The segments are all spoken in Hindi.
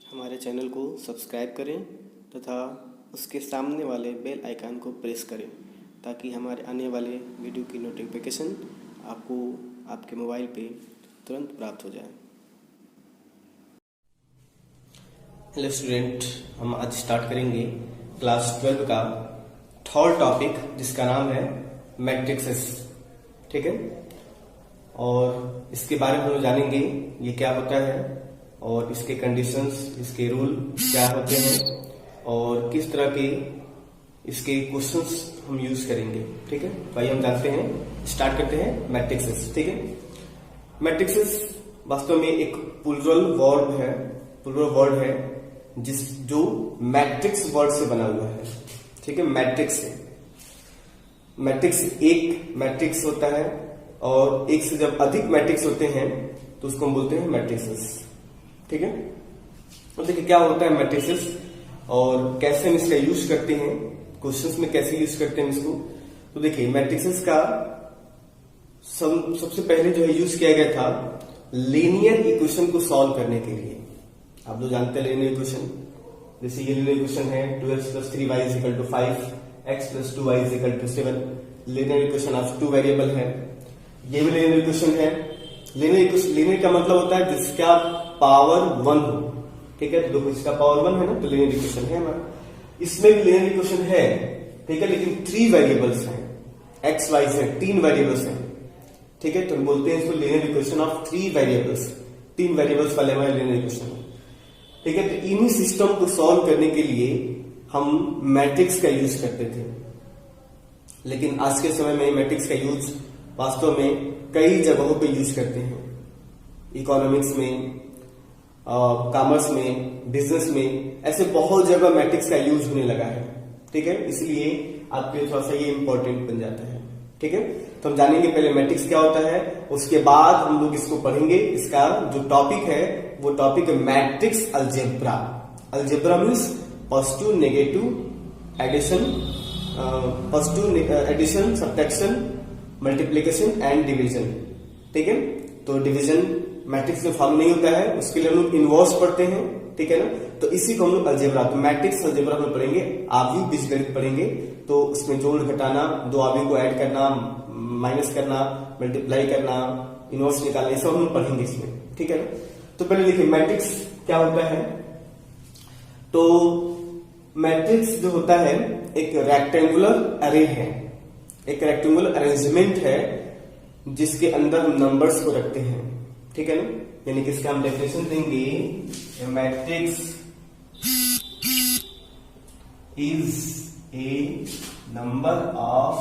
हमारे चैनल को सब्सक्राइब करें तथा उसके सामने वाले बेल आइकन को प्रेस करें ताकि हमारे आने वाले वीडियो की नोटिफिकेशन आपको आपके मोबाइल पे तुरंत प्राप्त हो जाए। हेलो स्टूडेंट, हम आज स्टार्ट करेंगे क्लास 12 का थर्ड टॉपिक जिसका नाम है मैट्रिक्सेस। ठीक है, और इसके बारे में हम जानेंगे ये क्या होता है और इसके कंडीशंस, इसके रूल क्या होते हैं और किस तरह के इसके क्वेश्चंस हम यूज करेंगे। ठीक है, तो आइए हम जानते हैं, स्टार्ट करते हैं मैट्रिक्सेस। ठीक है, मैट्रिक्सेस वास्तव में एक प्लूरल वर्ड है जो मैट्रिक्स वर्ड से बना हुआ है। ठीक है, मैट्रिक्स एक मैट्रिक्स होता है और एक से जब अधिक मैट्रिक्स होते हैं तो उसको हम बोलते हैं मैट्रिसेस। ठीक है, तो देखिए क्या होता है मैट्रिसेस और कैसे हम इसका यूज करते हैं, क्वेश्चंस में कैसे यूज करते हैं इसको। तो देखिए मैट्रिसेस का सबसे पहले जो है यूज किया गया था लीनियर इक्वेशन को सॉल्व करने के लिए। आप लोग जानते हैं लीनियर इक्वेशन, जैसे ये लीनियर इक्वेशन है 2x + 3y = 5, x + 2y = 7। Linear equation of 2 variable है। ये भी लीनियर इक्वेशन है। लीनियर का मतलब होता है जिसका पावर 1 हो। ठीक है, तो देखो इसका पावर 1 है ना, तो लीनियर इक्वेशन है हमारा। इसमें भी लीनियर इक्वेशन है, ठीक है, लेकिन 3 वेरिएबल्स हैं, x y z 3 वेरिएबल्स हैं। ठीक है, तो हम बोलते हैं इसको linear equation of 3 variables, 3 variables वाले हमारे लीनियर इक्वेशन है। ठीक है, तो इन्हीं सिस्टम को सॉल्व करने के लिए हम मैट्रिक्स का यूज करते थे, लेकिन आज के समय में मैट्रिक्स का यूज वास्तव में कई जगहों पे यूज करते हैं। इकोनॉमिक्स में, कॉमर्स में, बिजनेस में, ऐसे बहुत जगह मैट्रिक्स का यूज होने लगा है। ठीक है, इसलिए आपके थोड़ा सा ये इंपॉर्टेंट बन जाता है। ठीक है, तो हम जानेंगे पहले मैट्रिक्स क्या होता है, उसके बाद हम लोग इसको पढ़ेंगे। इसका जो टॉपिक है वो टॉपिक है matrix algebra. Algebra means positive negative addition, subtraction, multiplication and division. ठीक है, तो डिवीजन मैट्रिक्स में फॉर्म नहीं होता है, उसके लिए हम लोग इनवर्स पढ़ते हैं। ठीक है ना, तो इसी को हम लोग अलजेब्रा, तो मैट्रिक्स अलजेब्रा में पढ़ेंगे। आव्यूह बीजगणित पढ़ेंगे, तो उसमें जोड़ घटाना, दो आव्यूह को ऐड करना, माइनस करना, मल्टीप्लाई करना, इनवर्स निकालना, ये सब हम पढ़ेंगे इसमें। ठीक है ना, तो पहले देखिए मैट्रिक्स क्या होता है। तो मैट्रिक्स जो होता है एक रेक्टेंगुलर अरे है, एक रेक्टेंगुलर अरेंजमेंट है जिसके अंदर हम नंबर्स को रखते हैं। ठीक है ना, यानी कि इसका हम डेफिनेशन देंगे, matrix is a number of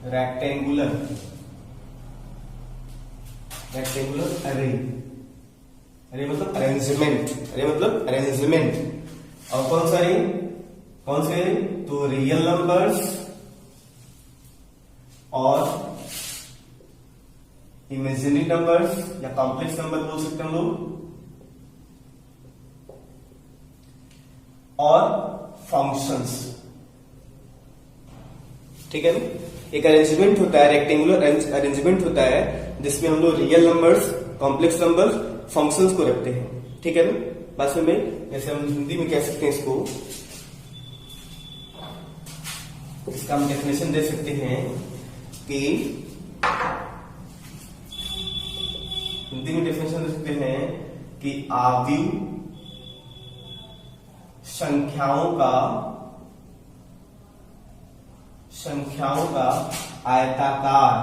rectangular अरे। अरे मतलब अरेंजमेंट, और कौन से तो रियल नंबर्स और इमेजिनरी नंबर्स या कॉम्प्लेक्स नंबर बोल सकते हैं हम लोग, और फंक्शंस। ठीक है ना, एक अरेंजमेंट होता है, रेक्टेंगुलर अरेंजमेंट होता है जिसमें हम लोग real numbers, complex numbers, functions को रखते हैं। ठीक है ना, भाषा में जैसे हम हिंदी में कह सकते हैं इसको, इसका हम डेफिनेशन दे सकते हैं कि हिंदी में डेफिनेशन दे सकते हैं कि आव्यूह संख्याओं का आयताकार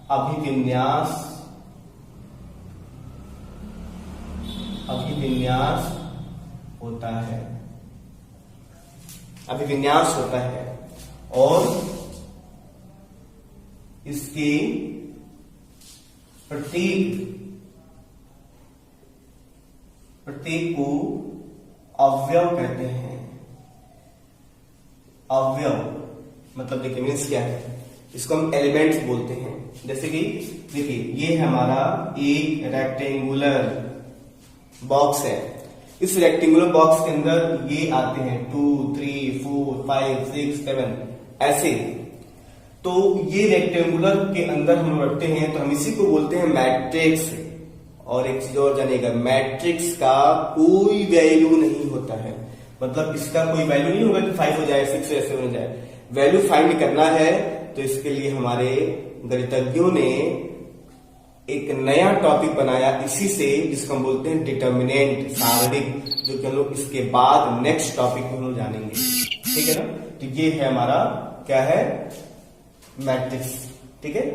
अभिविन्यास होता है और इसके प्रत्येक को अवयव कहते हैं। अवयव मतलब देखिए मीन्स क्या है, इसको हम एलिमेंट्स बोलते हैं। जैसे कि देखिए ये हमारा एक रेक्टेंगुलर बॉक्स है, इस रेक्टेंगुलर बॉक्स के अंदर ये आते हैं 2, 3, 4, 5, 6, 7 ऐसे। तो ये रेक्टेंगुलर के अंदर हम रखते हैं तो हम इसी को बोलते हैं मैट्रिक्स। और एक चीज और जानिएगा, मैट्रिक्स का कोई वैल्यू नहीं होता है, मतलब इसका कोई वैल्यू नहीं होगा कि 5 हो जाए, 6 हो, ऐसे हो जाए। वैल्यू फाइंड करना है तो इसके लिए हमारे गणितज्ञों ने एक नया टॉपिक बनाया इसी से, जिसको हम बोलते हैं डिटर्मिनेंट, सारणिक, जो कि हम लोग इसके बाद नेक्स्ट टॉपिक में हम लोग जानेंगे। ठीक है ना? तो ये है हमारा क्या है, मैट्रिक्स। ठीक है,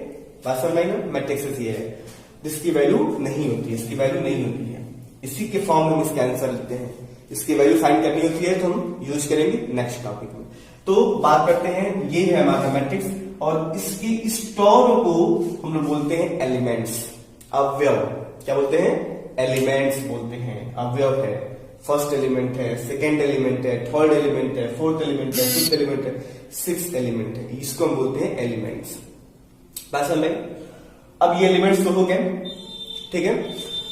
बात समझ में आई ना? मैट्रिक्स ये है जिसकी वैल्यू नहीं होती है, इसकी वैल्यू नहीं होती है, इसी के फॉर्म में हम इसके आंसर लिखते हैं। इसकी वैल्यू फाइंड करनी होती है तो हम यूज करेंगे नेक्स्ट टॉपिक में। तो बात करते हैं, ये है हमारा मैट्रिक्स, और इसकी इस टर्म को हम लोग बोलते हैं एलिमेंट्स, अवयव। क्या बोलते हैं? एलिमेंट्स बोलते हैं, अवयव है। फर्स्ट एलिमेंट है, सेकेंड एलिमेंट है, थर्ड एलिमेंट है, फोर्थ एलिमेंट है, फिफ्थ एलिमेंट है, सिक्स्थ एलिमेंट है, इसको हम बोलते हैं एलिमेंट्स। बात समझ में? अब ये एलिमेंट्स तो हो गए। ठीक है,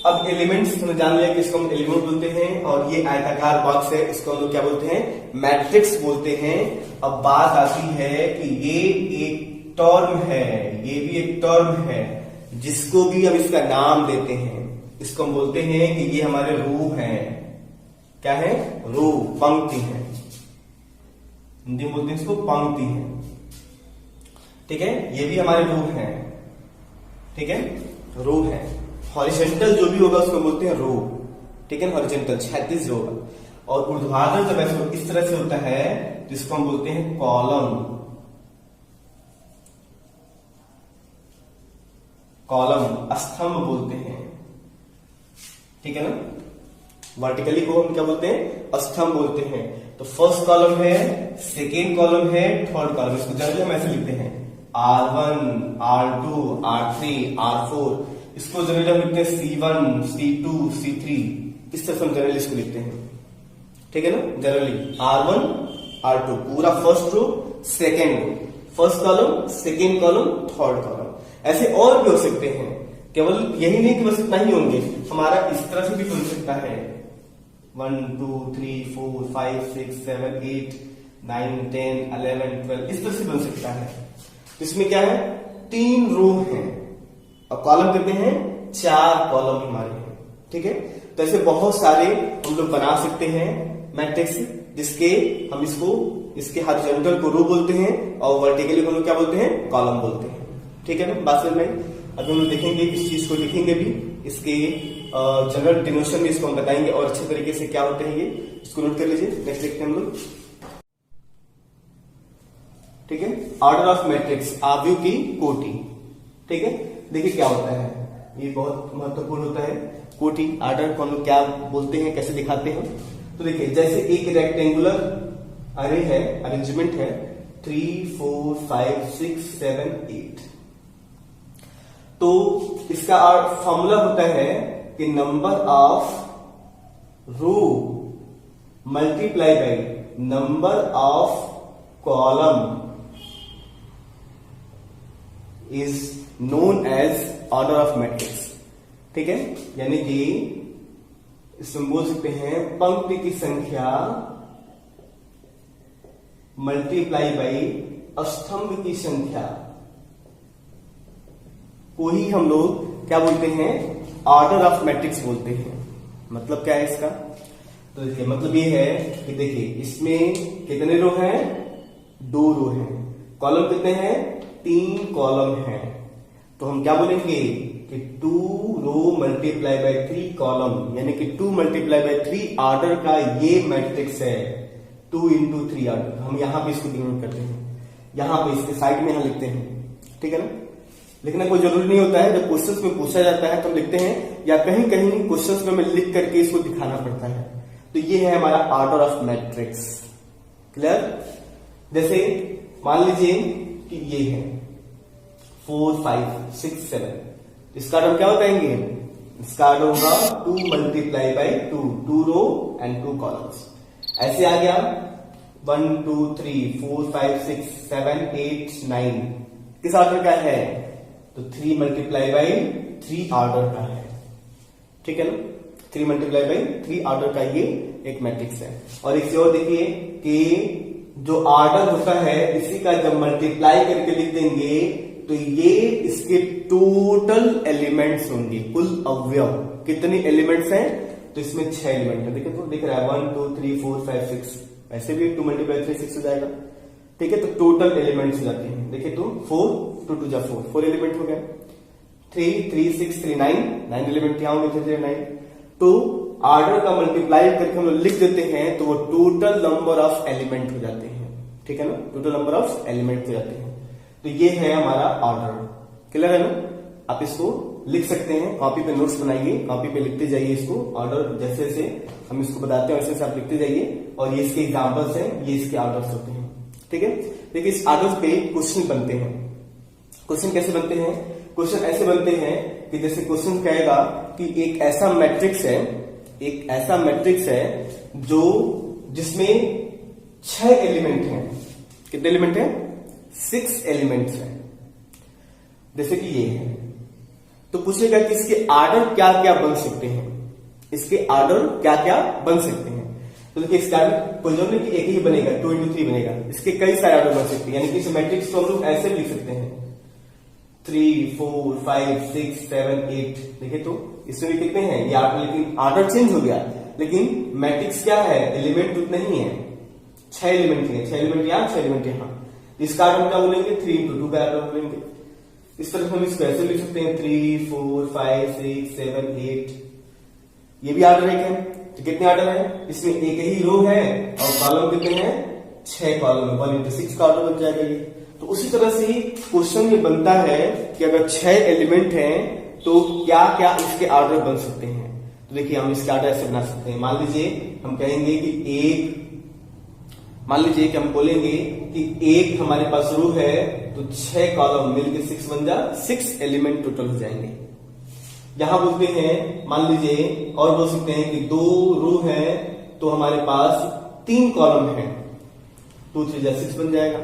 अब एलिमेंट्स हमने जान लिया कि इसको हम एलिमेंट बोलते हैं, और ये आयताकार बॉक्स है, इसको हम लोग क्या बोलते हैं? मैट्रिक्स बोलते हैं। अब बात आती है कि ये एक टर्म है, ये भी एक टर्म है, जिसको भी हम इसका नाम देते हैं, इसको हम बोलते हैं कि ये हमारे रो हैं। क्या है? रो, पंक्ति है, हिंदी में बोलते हैं इसको पंक्ति है। ठीक है, ये भी हमारे रो हैं। ठीक है, रो है। हॉरिजॉन्टल जो भी होगा उसको बोलते हैं रो। ठीक है, हॉरिजॉन्टल क्षैतिज जो होगा, और ऊर्ध्वाधर जब ऐसे इस तरह से होता है जिसको हम बोलते हैं कॉलम। कॉलम, स्तंभ बोलते हैं। ठीक है ना? वर्टिकली को हम क्या बोलते हैं? स्तंभ बोलते हैं। तो फर्स्ट कॉलम है, सेकेंड कॉलम है, थर्ड कॉलम, इसको जनरली हम ऐसे लिखते हैं R1, R2, R3, R4। इसको जनरली हम लिखते हैं C1, C2, C3, इस तरह से हम जनरली इसको लिखते हैं। ठीक है ना? जनरली R1, R2 पूरा first row, second row, first column, second column, third column, ऐसे और भी हो सकते हैं। केवल यही नहीं कि बस इतना ही होंगे, हमारा इस तरह से भी बन सकता है 1 2 3 4 5 6 7 8 9 10 11 12, इस तरह से बन सकता है। इसमें क्या है? 3 रो हैं और कॉलम कितने हैं? 4 कॉलम हमारे हैं। ठीक है, तो ऐसे बहुत सारे हम लोग बना सकते हैं मैट्रिक्स, जिसके हम इसके हॉरिजॉन्टल को रो बोलते हैं और वर्टिकली को हम लोग क्या बोलते हैं? कॉलम बोलते हैं। ठीक है ना? बात समझ में? अभी हम लोग देखेंगे, इस चीज को लिखेंगे भी, इसके जनरल डिनोशन में इसको हम बताएंगे और अच्छे तरीके से क्या होते हैं ये, इसको नोट कर लीजिए। नेक्स्ट देखते हैं हम लोग। ठीक है, ऑर्डर ऑफ मैट्रिक्स, आव्यूह की कोटि। ठीक है, देखिए क्या होता है, ये बहुत महत्वपूर्ण होता है। कोटि, ऑर्डर को हम लोग क्या बोलते हैं, कैसे दिखाते हैं? तो देखिए, जैसे एक रेक्टेंगुलर अरे है, अरेंजमेंट है 3 4 5 6 7 8, तो इसका फॉर्मूला होता है कि number of row multiply by number of column is known as order of matrix. ठीक है, यानी कि इसमें बोल सकते हैं पंक्ति की संख्या मल्टीप्लाई बाय स्तंभ की संख्या को ही हम लोग क्या बोलते हैं? ऑर्डर ऑफ मैट्रिक्स बोलते हैं। मतलब क्या है इसका? तो देखिए, मतलब ये है कि देखिए, इसमें कितने रो हैं? 2 रो हैं। कॉलम कितने हैं? 3 कॉलम हैं। तो हम क्या बोलेंगे कि 2 रो मल्टीप्लाई बाय 3 कॉलम, यानी कि 2 मल्टीप्लाई बाय 3 ऑर्डर का ये मैट्रिक्स है। 2 into 3 ऑर्डर, हम यहां पे इसको डिनोट करते हैं, यहां पे इसके साइड में यहां लिखते हैं। ठीक है ना? लिखना कोई जरूरी नहीं होता है, जब क्वेश्चंस में पूछा जाता है तो हम लिखते हैं, या कहीं कहीं क्वेश्चंस में हमें लिख करके इसको दिखाना पड़ता है। तो ये है हमारा ऑर्डर ऑफ मैट्रिक्स। क्लियर? जैसे मान लीजिए कि ये है 4 5 6 7, इसका ऑर्डर क्या बताएंगे? इसका ऑर्डर होगा 2 multiply by 2 row and 2 columns. ऐसे आ गया 1 2 3 4 5 6 7 8 9, किस ऑर्डर का है? तो 3 मल्टीप्लाई बाई 3 ऑर्डर का है। ठीक है ना? 3 मल्टीप्लाई बाई 3 ऑर्डर का ये एक मैट्रिक्स है। और एक और देखिए कि जो ऑर्डर होता है इसी का जब मल्टीप्लाई करके लिख देंगे तो ये इसके टोटल एलिमेंट्स होंगे, कुल अवयव। कितने एलिमेंट्स हैं? तो इसमें 6 एलिमेंट है। देखिए तो दिख रहा है 1 2 3 4 5 6, ऐसे भी 2 × 3 6 हो जाएगा। ठीक है, तो टोटल एलिमेंट्स हो जाते हैं। देखिए तो 4 2 2 4 एलिमेंट हो गए। 3 3 6 3 9 एलिमेंट यहाँ होंगे, 3 9। तो ऑर्डर का मल्टीप्लाई करके हम लोग लिख देते हैं तो वो टोटल नंबर ऑफ एलिमेंट हो जाते हैं। ठीक है ना, टोटल नंबर ऑफ एलिमेंट हो जाते हैं। तो ये है हमारा ऑर्डर। क्लियर है ना? आप इसको लिख सकते हैं, कॉपी पे नोट्स बनाइए, कॉपी पे लिखते जाइए इसको। ऑर्डर जैसे जैसे हम इसको बताते हैं वैसे वैसे आप लिखते जाइए। और ये इसके एग्जाम्पल्स हैं, ये इसके ऑर्डर्स होते हैं। ठीक है, देखिए इस ऑर्डर पे क्वेश्चन बनते हैं। क्वेश्चन कैसे बनते हैं? क्वेश्चन ऐसे बनते हैं कि जैसे क्वेश्चन कहेगा कि एक ऐसा मैट्रिक्स है, एक ऐसा मैट्रिक्स है जो जिसमें 6 एलिमेंट हैं। कितने एलिमेंट हैं? 6 एलिमेंट्स हैं। जैसे कि ये है, तो पूछेगा कि इसके ऑर्डर क्या क्या बन सकते हैं, इसके ऑर्डर क्या क्या बन सकते हैं। तो देखिए इसका कोई जरूर नहीं कि एक ही बनेगा, 2 × 3 बनेगा, इसके कई सारे ऑर्डर बन सकते हैं। यानी कि इस मैट्रिक्स को हम लोग ऐसे भी लिख सकते हैं 3 4 5 6 7 8। देखिए तो इसमें भी कितने हैं ये ऑर्डर, लेकिन ऑर्डर चेंज हो गया, लेकिन मैट्रिक्स क्या है? एलिमेंट उतने ही है, 6 एलिमेंट है। 6 एलिमेंट यहाँ, 6 एलिमेंट यहाँ। इसका ऑर्डर क्या बोलेंगे? 3 × 2 का ऑर्डर बोलेंगे। इस तरह हम इसको ऐसे लिख सकते हैं 3 4 5 6 7 8। ये भी ऑर्डर एक है। तो कितने ऑर्डर है? इसमें एक ही रो है और कॉलम कितने हैं? 6 कॉलम है। 1 × 6 का ऑर्डर बन जाएगा ये। तो उसी तरह से क्वेश्चन ये बनता है कि अगर 6 एलिमेंट हैं तो क्या क्या इसके ऑर्डर बन सकते हैं। तो देखिए हम इसके ऑर्डर ऐसे बना सकते हैं। मान लीजिए हम कहेंगे कि मान लीजिए कि हम बोलेंगे कि एक हमारे पास रो है तो 6 कॉलम मिलकर 6 बन जा, 6 एलिमेंट टोटल हो जाएंगे। यहां बोलते हैं, मान लीजिए और बोल सकते हैं कि 2 रो है तो हमारे पास 3 कॉलम है, 2 3 जा 6 बन जाएगा।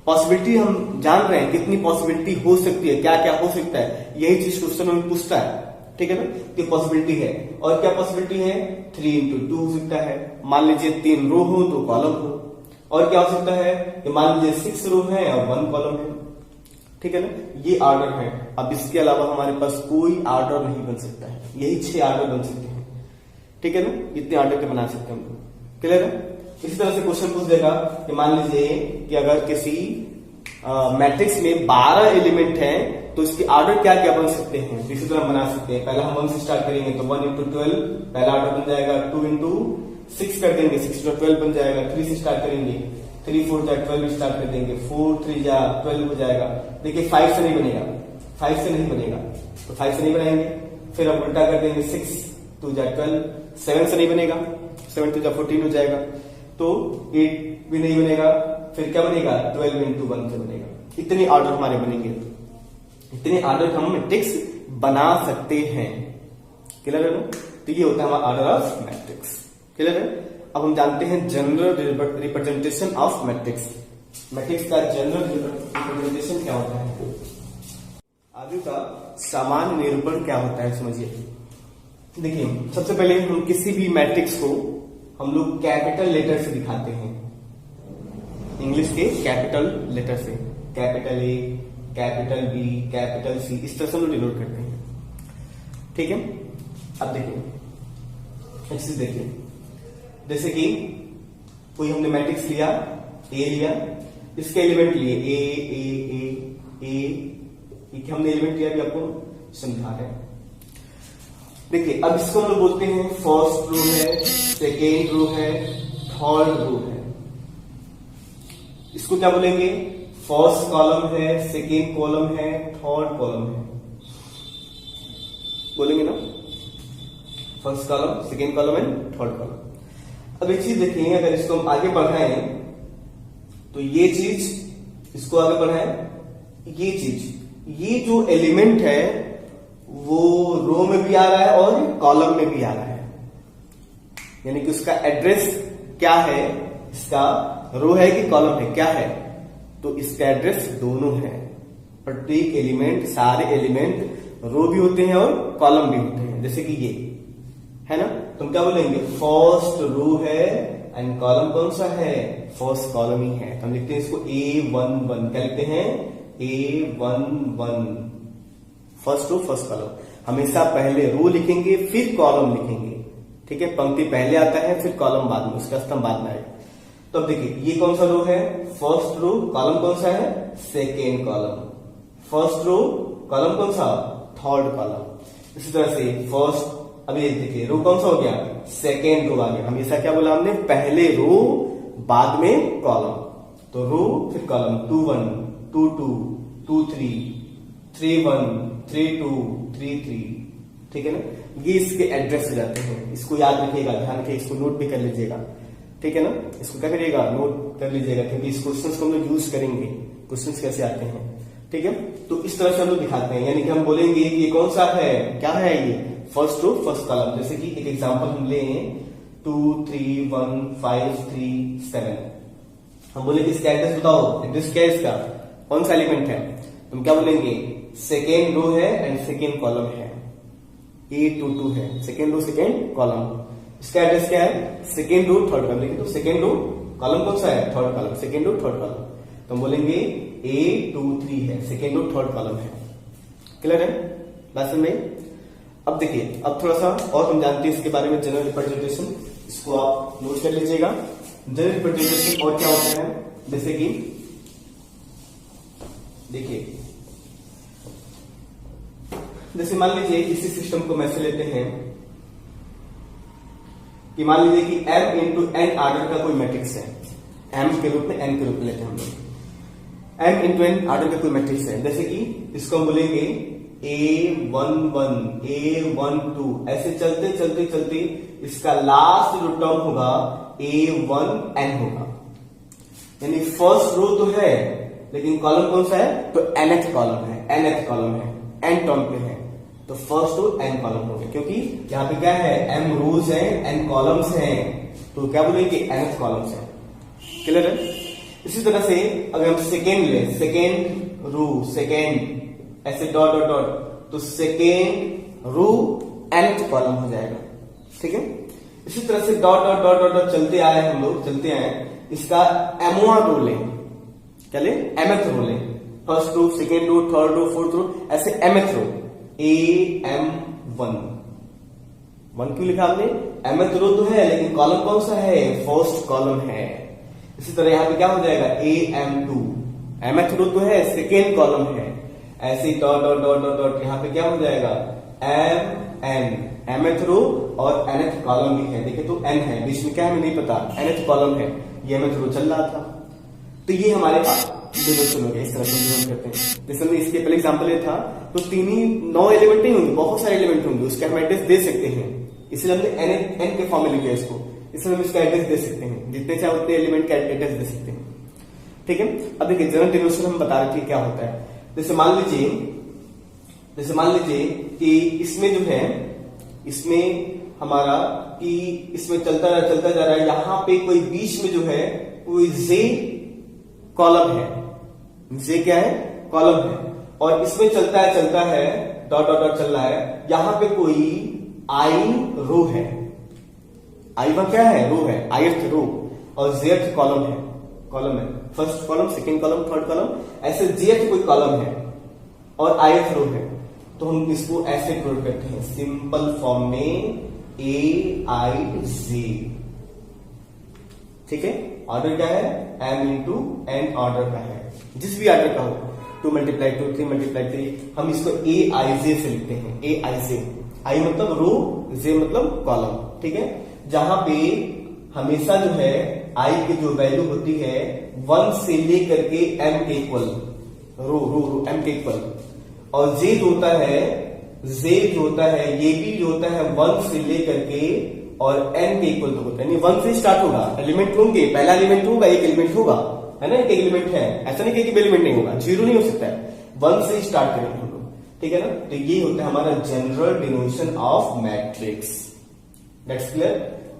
पॉसिबिलिटी हम जान रहे हैं कितनी पॉसिबिलिटी हो सकती है, क्या क्या हो सकता है, यही चीज क्वेश्चन में पूछता है। ठीक है ना, तो पॉसिबिलिटी है। और क्या पॉसिबिलिटी है? 3 × 2 हो सकता है। मान लीजिए 3 रो हो तो कॉलम हो। और क्या हो सकता है कि मान लीजिए 6 रो है और 1 कॉलम है। ठीक है ना, ये ऑर्डर है। अब इसके अलावा हमारे पास कोई ऑर्डर नहीं बन सकता है, यही 6 ऑर्डर बन सकते हैं। ठीक है ना, इतने ऑर्डर के बना सकते हैं हम लोग। क्लियर है? इसी तरह से क्वेश्चन पूछ देगा कि मान लीजिए कि अगर किसी मैट्रिक्स में 12 एलिमेंट हैं तो इसके ऑर्डर क्या क्या बन सकते हैं। इसी तरह बना सकते हैं। पहला हम 1 से स्टार्ट करेंगे तो 1 × 12 पहला ऑर्डर बन जाएगा। 2 × 6 कर देंगे, 6 × 12 बन जाएगा। 3 से स्टार्ट करेंगे, 3 4 जा 12 स्टार्ट कर देंगे, 4 3 जा 12 हो जाएगा। देखिए 5 से नहीं बनेगा, 5 से नहीं बनेगा तो 5 से नहीं बनाएंगे। फिर अब उल्टा कर देंगे, 6 2 जा 12, 7 से नहीं बनेगा, 7 2 जा 14 हो जाएगा। तो 8 भी नहीं बनेगा। फिर क्या बनेगा? 12 × 1 से बनेगा। इतने ऑर्डर हमारे बनेंगे, इतने ऑर्डर हम मैट्रिक्स बना सकते हैं। क्लियर है ना? तो ये होता है हमारा ऑर्डर ऑफ मैट्रिक्स। क्लियर है? अब हम जानते हैं general representation of matrix. Matrix का जनरल रिप्रेजेंटेशन क्या होता है, आगे का सामान्य निरूपण क्या होता है, समझिए। देखिए सबसे पहले हम किसी भी मैट्रिक्स को हम लोग कैपिटल लेटर से दिखाते हैं, इंग्लिश के कैपिटल लेटर से, capital A, capital B, capital C, इस तरह से हम लोग डिनोट करते हैं। ठीक है, अब देखिए एक चीज देखिए, जैसे कि कोई हमने मैट्रिक्स लिया, ए लिया, इसके एलिमेंट लिए ए ए ए ए, हमने एलिमेंट लिया भी आपको समझा है। देखिए अब इसको हम लोग बोलते हैं फर्स्ट रो है, सेकेंड रो है, थर्ड रो है। इसको क्या बोलेंगे? फर्स्ट कॉलम है, सेकेंड कॉलम है, थर्ड कॉलम है, बोलेंगे ना? First column, second column and third column. अब एक चीज देखिए, अगर इसको हम आगे बढ़ाएं तो ये चीज, इसको आगे बढ़ाएं, ये चीज, ये जो एलिमेंट है वो रो में भी आ रहा है और कॉलम में भी आ रहा है। यानी कि उसका एड्रेस क्या है, इसका रो है कि कॉलम है, क्या है? तो इसका एड्रेस दोनों है। प्रत्येक एलिमेंट, सारे एलिमेंट रो भी होते हैं और कॉलम भी होते हैं। जैसे कि ये है ना, तुम क्या बोलेंगे? फर्स्ट रो है एंड कॉलम कौन सा है? फर्स्ट कॉलम ही है। तो हम लिखते हैं इसको A11, क्या लिखते हैं? A11 first row first column, हमेशा पहले रो लिखेंगे फिर कॉलम लिखेंगे, ठीक है। पंक्ति पहले आता है फिर कॉलम बाद में, उसका स्तंभ बाद में आएगा। तो अब देखिए ये कौन सा रो है, फर्स्ट रो, कॉलम कौन सा है, second column, first row, column कौन सा, थर्ड कॉलम। इसी तरह से फर्स्ट, अब ये देखिए रो कौन सा हो गया, सेकेंड रो आ गया। हमेशा क्या बोला हमने, पहले रो बाद में कॉलम, तो रो फिर कॉलम, 2-1, 2-2, 2-3, 3-1, 3-2, 3-3, ठीक है ना। ये इसके एड्रेस हो जाते हैं, इसको याद रखिएगा, ध्यान रखिए, इसको नोट भी कर लीजिएगा, ठीक है ना। इसको क्या करिएगा, नोट कर लीजिएगा, क्योंकि इस क्वेश्चन को हम लोग यूज करेंगे, क्वेश्चन कैसे आते हैं, ठीक है। तो इस तरह से हम लोग दिखाते हैं, यानी कि हम बोलेंगे कि ये कौन सा है, क्या है ये, फर्स्ट रो फर्स्ट कॉलम। जैसे कि एक एग्जांपल हम ले 2, 3, 1, 5, 3, 7, हम बोलेंगे इसका एड्रेस बताओ, एड्रेस क्या है इसका, कौन सा एलिमेंट है, तुम क्या बोलेंगे, सेकेंड रो है एंड सेकेंड कॉलम है, A22 है, सेकेंड रो सेकेंड कॉलम। इसका एड्रेस क्या है, सेकेंड रो थर्ड कॉलम, लेकिन तो सेकेंड रो कॉलम कौन सा है, third column, second row third column, तो हम बोलेंगे A23 है, सेकेंड रो थर्ड कॉलम है। क्लियर है बात समझ में। अब देखिए, अब थोड़ा सा और हम जानते हैं इसके बारे में, जनरल रिप्रेजेंटेशन, इसको आप नोट कर लीजिएगा। जनरल रिप्रेजेंटेशन और क्या होता है, जैसे कि देखिए, जैसे मान लीजिए इसी सिस्टम को मैं से लेते हैं कि मान लीजिए कि m इंटू n आर्डर का कोई मैट्रिक्स है, m के रूप में, n के रूप में लेते हैं हम लोग, m इंटू n आर्डर का कोई मैट्रिक्स है। जैसे कि इसको हम बोलेंगे A11, A12, ऐसे चलते चलते चलते इसका लास्ट जो टर्म होगा A1n होगा, यानी फर्स्ट रो तो है लेकिन कॉलम कौन सा है, तो nth कॉलम है, nth कॉलम है, n टर्म पे है, तो फर्स्ट रो n कॉलम हो गया, क्योंकि यहाँ पे क्या है, m रोज है, n कॉलम्स हैं, तो क्या बोलेंगे, nth कॉलम्स है। क्लियर है। इसी तरह से अगर हम सेकेंड ले, सेकेंड रो, सेकेंड ऐसे डॉट डॉट डॉट, तो सेकेंड रो nth कॉलम हो जाएगा, ठीक है। इसी तरह से dot dot dot dot dot चलते आए हम लोग, चलते आए, इसका mवां रो ले, क्या ले, mth रो ले, first row, second row, third row, fourth row, ऐसे mth रो, AM1, 1 क्यों लिखा आपने, mth रो तो है लेकिन कॉलम कौन सा है, फर्स्ट कॉलम है। इसी तरह यहां पे क्या हो जाएगा, AM2, mth रो तो है, सेकेंड कॉलम है, ऐसे dot dot dot dot dot, यहां पे क्या हो जाएगा, MN, mth रो और nth कॉलम भी है, देखिए तो n है, बीच में क्या है नहीं पता, nth कॉलम है, ये mth रो चल रहा था, तो ये हमारे पास डिविजन हो गया। इस तरह से डिविजन करते हैं। जैसे हमने इसके पहले एग्जांपल ये था, तो 9 एलिमेंट नहीं होंगे, बहुत सारे एलिमेंट होंगे, उसका हम एड्रेस दे सकते हैं, इसलिए हमने n के फॉर्म में लिखा है इसको, इसलिए हम इसका एड्रेस दे सकते हैं, जितने चाहे उतने एलिमेंट का एड्रेस दे सकते हैं, ठीक है। अब देखिए जनरल डिविजन हम बता रहे थे क्या होता है। जैसे मान लीजिए कि इसमें जो है, इसमें हमारा कि इसमें चलता जा रहा है, यहां पे कोई बीच में जो है कोई जे कॉलम है, जे क्या है, कॉलम है, और इसमें चलता है डॉट डॉट डॉट चल रहा है, यहां पे कोई आई रो है, आई वहां क्या है, रो है, ith रो, और जेथ कॉलम है, first column, second column, third column, ऐसे जेथ कोई कॉलम है और ith रो है, तो हम इसको ऐसे प्रोड करते हैं सिंपल फॉर्म में AIJ, ठीक है। ऑर्डर क्या है, m इंटू n ऑर्डर का है, जिस भी ऑर्डर का हो, 2 × 2, 3 × 3, हम इसको AIJ से लिखते हैं, AIJ, I मतलब रो, J मतलब कॉलम, ठीक है। जहां पे हमेशा जो है I की जो वैल्यू होती है 1 से लेकर के m के इक्वल, रो m के इक्वल, और J जो होता है, ये भी जो होता है 1 से लेकर के और n के इक्वल तो होता है, यानी 1 से स्टार्ट होगा, एलिमेंट होंगे, पहला एलिमेंट होगा, एक एलिमेंट होगा, है ना, एक एलिमेंट है, ऐसा नहीं कि एलिमेंट नहीं होगा, 0 नहीं हो सकता है, 1 से स्टार्ट करेंगे हम लोग, ठीक है ना। तो ये होता है हमारा general डिनोशन of matrix, that's clear,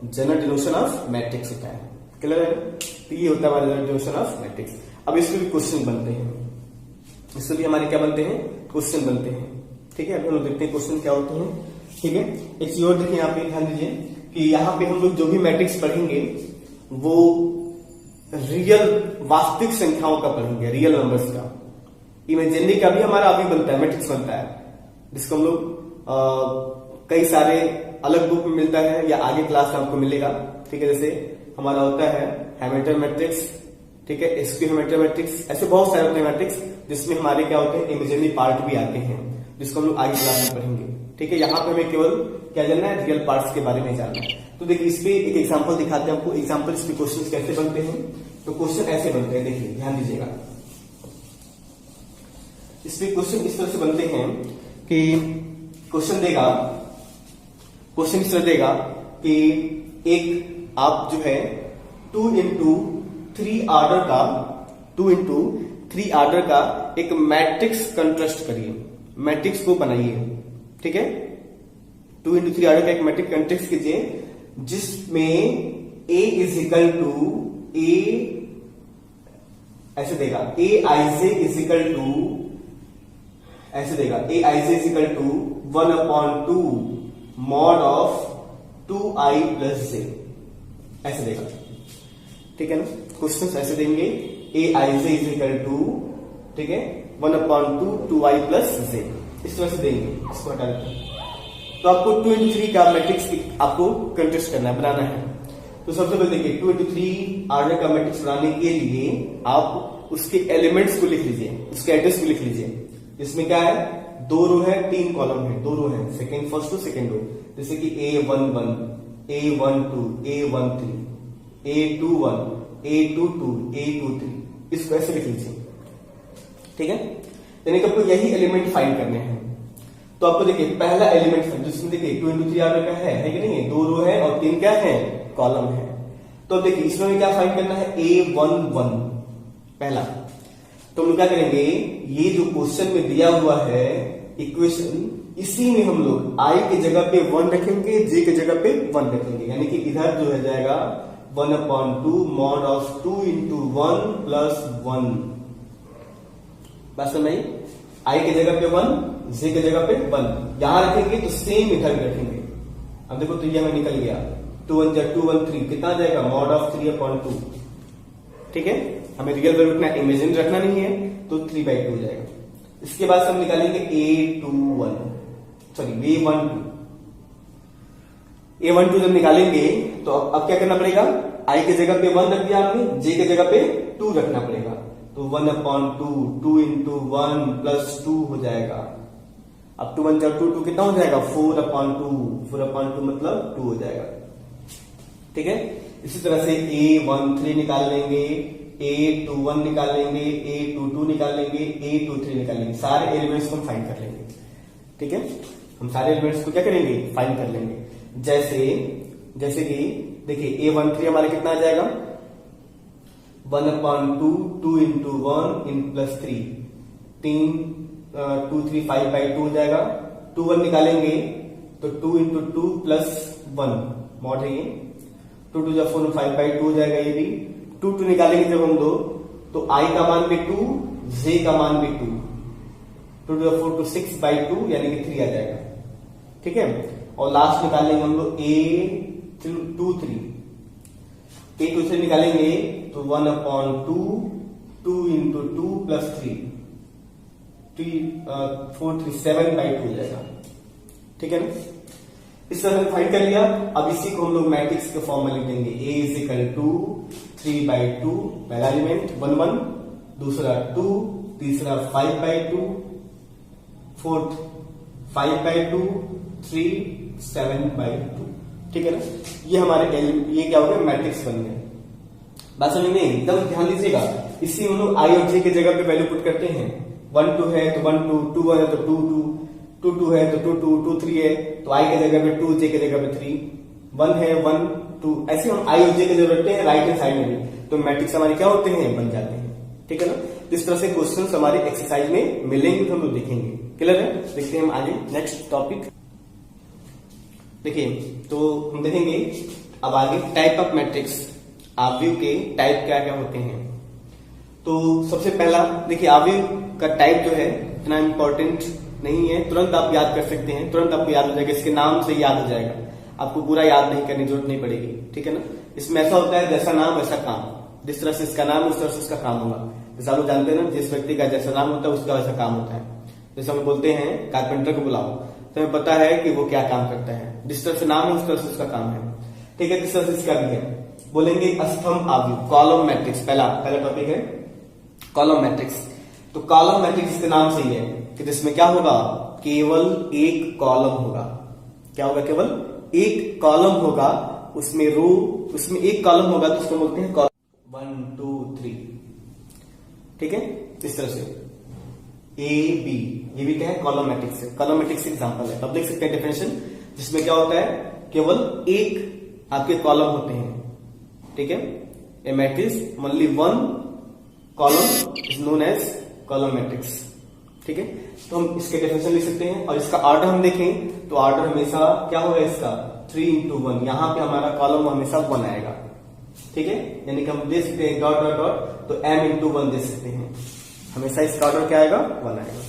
general डिनोशन of matrix होता है, क्लियर है। तो ये होता है हमारा जनरल डिनोशन ऑफ मैट्रिक्स। अब इसमें भी क्वेश्चन बनते हैं, इससे भी हमारे क्या बनते हैं, क्वेश्चन बनते हैं, ठीक है। अब हम लोग देखते हैं क्वेश्चन क्या होते हैं, ठीक है। एक चीज और देखिए, यहाँ पे ध्यान दीजिए कि यहाँ पे हम लोग जो भी मैट्रिक्स पढ़ेंगे वो रियल वास्तविक संख्याओं का पढ़ेंगे, रियल नंबर्स का, इमेजिनरी का भी हमारा अभी बनता है, मैट्रिक्स बनता है, जिसको हम लोग कई सारे अलग बुक में मिलता है या आगे क्लास में आपको मिलेगा। ठीक है, जैसे हमारा होता है हैमिल्टन मैट्रिक्स, ठीक है, स्क्यू हैमिल्टन मैट्रिक्स, ऐसे बहुत सारे होते हैं मैट्रिक्स जिसमें हमारे क्या होते हैं इमेजिनरी पार्ट भी आते हैं, जिसको हम लोग आगे क्लास में पढ़ेंगे। ठीक है, यहाँ पे हमें केवल क्या जानना है, रियल पार्ट्स के बारे में जानना है। तो देखिए इस पे एक एग्जांपल दिखाते हैं आपको, एग्जांपल इस पे क्वेश्चन कैसे बनते हैं। तो क्वेश्चन ऐसे बनते हैं, देखिए ध्यान दीजिएगा। इस पे क्वेश्चन इस तरह से बनते हैं कि क्वेश्चन इस तरह देगा कि एक आप जो है 2 into 3 ऑर्डर का एक मैट्रिक्स कंट्रस्ट करिए, मैट्रिक्स को बनाइए। ठीक है, 2 into 3 ऑर्डर का एक मैट्रिक्स कंट्रस्ट कीजिए जिसमें A is equal to A ऐसे देगा, Aij इज इक्वल टू ऐसे देगा, Aij is equal to 1/2 mod of 2i plus j ऐसे देगा। ठीक है ना, क्वेश्चन ऐसे देंगे Aij इज इक्वल टू, ठीक है, 1/2 2i प्लस j, इस तरह से देंगे। इसको हटा देते हैं। तो आपको 2 into 3 का मैट्रिक्स आपको कंट्रस्ट करना है, बनाना है। तो सबसे पहले देखिए 2 into 3 ऑर्डर का मैट्रिक्स बनाने के लिए आप उसके एलिमेंट्स को लिख लीजिए, उसके एड्रेस को लिख लीजिए। इसमें क्या है, 2 रो है, 3 कॉलम है, 2 रो है, second first row second row, जैसे कि A11 A12 A13 A21 A22 A23, इसको ऐसे लिख लीजिए। ठीक है, यानी कि आपको यही एलिमेंट फाइंड करने हैं। तो आपको देखिए पहला एलिमेंट जिसमें देखिए 2 into 3 ऑर्डर का है कि नहीं है, 2 रो है और 3 क्या है, कॉलम है। तो देखिए इसमें क्या फाइंड करना है, A11 पहला। तो हम लोग क्या करेंगे, ये जो क्वेश्चन में दिया हुआ है इक्वेशन, इसी में हम लोग I की जगह पे 1 रखेंगे, J की जगह पे 1 रखेंगे, यानी कि इधर जो है जाएगा 1/2 मॉड ऑफ 2 into 1 plus 1। बात समझ आई, I की जगह पे 1, J की जगह पे 1 यहां रखेंगे तो सेम इधर भी रखेंगे। अब देखो तो ये हमें निकल गया 2 1 2 1 3, कितना जाएगा, मॉड ऑफ 3/2। ठीक है, हमें रियल वैल्यू रखना, इमेजिन रखना नहीं है, तो 3/2 हो जाएगा। इसके बाद हम निकालेंगे A12 जब निकालेंगे तो अब क्या करना पड़ेगा, I की जगह पे 1 रख दिया आपने, J की जगह पे 2 रखना पड़ेगा। तो 1/2 2 into 1 plus 2 हो जाएगा। अब 2 1 2 2 कितना हो जाएगा, 4/2 मतलब 2 हो जाएगा। ठीक है, इसी तरह से A13 निकाल लेंगे, A21 निकाल लेंगे, A22 निकाल लेंगे, A23 निकाल लेंगे, सारे एलिमेंट्स को हम फाइंड कर लेंगे। ठीक है, हम सारे एलिमेंट्स को क्या करेंगे, फाइंड कर लेंगे। जैसे कि देखिए A13 हमारा कितना आ जाएगा, 1/2 2 into 1 in plus 3 2 3 5/2 हो जाएगा। 2 1 निकालेंगे तो 2 into 2 plus 1 मॉड है ये, 2 2 4 5/2 हो जाएगा। ये भी 2 2 निकालेंगे जब हम दो, तो I का मान भी 2, J का मान भी 2, 2 2 4 to 6/2 यानी कि 3 आ जाएगा। ठीक है, और लास्ट निकालेंगे हम लोग A23 निकालेंगे तो 1/2 2 into 2 plus 3 4 3 7/2 हो जाएगा। ठीक है ना, इस तरह हमने फाइंड कर लिया। अब इसी को हम लोग मैट्रिक्स के फॉर्म में लिख देंगे, A is equal to 3/2, पहला एलिमेंट 1 1, दूसरा 2, तीसरा 5/2, फोर्थ 5/2, 3 7/2। ठीक है ना, ये हमारे ये क्या हो गया, मैट्रिक्स बन गए। बात समझ में एकदम ध्यान दीजिएगा। इसी हम लोग I और J की जगह पे वैल्यू पुट करते हैं। 1 2 है तो 1 2, 2 1 है तो 2 2, 2 2 है तो 2 2, 2 3 है तो I की जगह पे 2, J की जगह पे 3, 1 है 1 2, ऐसे हम I और J की जगह रखते हैं राइट हैंड साइड में भी, तो मैट्रिक्स हमारे क्या होते हैं, बन जाते हैं। ठीक है ना, इस तरह से क्वेश्चन हमारे एक्सरसाइज में मिलेंगे तो हम लोग देखेंगे। क्लियर है, देखते हैं हम आगे नेक्स्ट टॉपिक। देखिए तो हम देखेंगे अब आगे टाइप ऑफ मैट्रिक्स, आव्यूह के टाइप क्या क्या होते हैं। तो सबसे पहला देखिए आव्यूह का टाइप जो है इतना इंपॉर्टेंट नहीं है, तुरंत आप याद कर सकते हैं, तुरंत आपको याद हो जाएगा, इसके नाम से याद हो जाएगा, आपको पूरा याद नहीं करने की जरूरत नहीं पड़ेगी। ठीक है ना, इसमें ऐसा होता है जैसा नाम वैसा काम, जिस तरह से इसका नाम उस तरह से इसका काम होगा। जैसे आप लोग जानते हैं ना, जिस व्यक्ति का जैसा नाम होता है उसका वैसा काम होता है। जैसे हम बोलते हैं कारपेंटर को बुलाओ, तो हमें पता है कि वो क्या काम करता है, जिस तरह से नाम है उस तरह से उसका काम है। ठीक है, किस तरह से इसका भी है। बोलेंगे स्तंभ आव्यूह, कॉलम मैट्रिक्स। पहला टॉपिक है कॉलम मैट्रिक्स। तो कॉलम मैट्रिक्स इसके नाम से ही है कि जिसमें क्या होगा, केवल एक कॉलम होगा। क्या होगा, केवल एक कॉलम होगा, उसमें रो, उसमें एक कॉलम होगा तो उसको बोलते हैं कॉलम 1 2 3। ठीक है, इस तरह से ए बी, ये भी क्या है, कॉलम मैट्रिक्स है। कॉलम मैट्रिक्स एग्जांपल है, अब देख सकते हैं डेफिनेशन, जिसमें क्या होता है, केवल एक आपके कॉलम होते हैं। ठीक है, a matrix only one column is known as column matrix. ठीक है, तो हम इसके डेफिनेशन लिख सकते हैं, और इसका ऑर्डर हम देखें तो ऑर्डर हमेशा क्या होगा इसका, 3 into 1। यहां पे हमारा कॉलम हमेशा 1 आएगा। ठीक है, यानी कि हम दे सकते हैं डॉट डॉट डॉट, तो m into 1 दे सकते हैं, हमेशा इसका ऑर्डर क्या आएगा, 1 आएगा।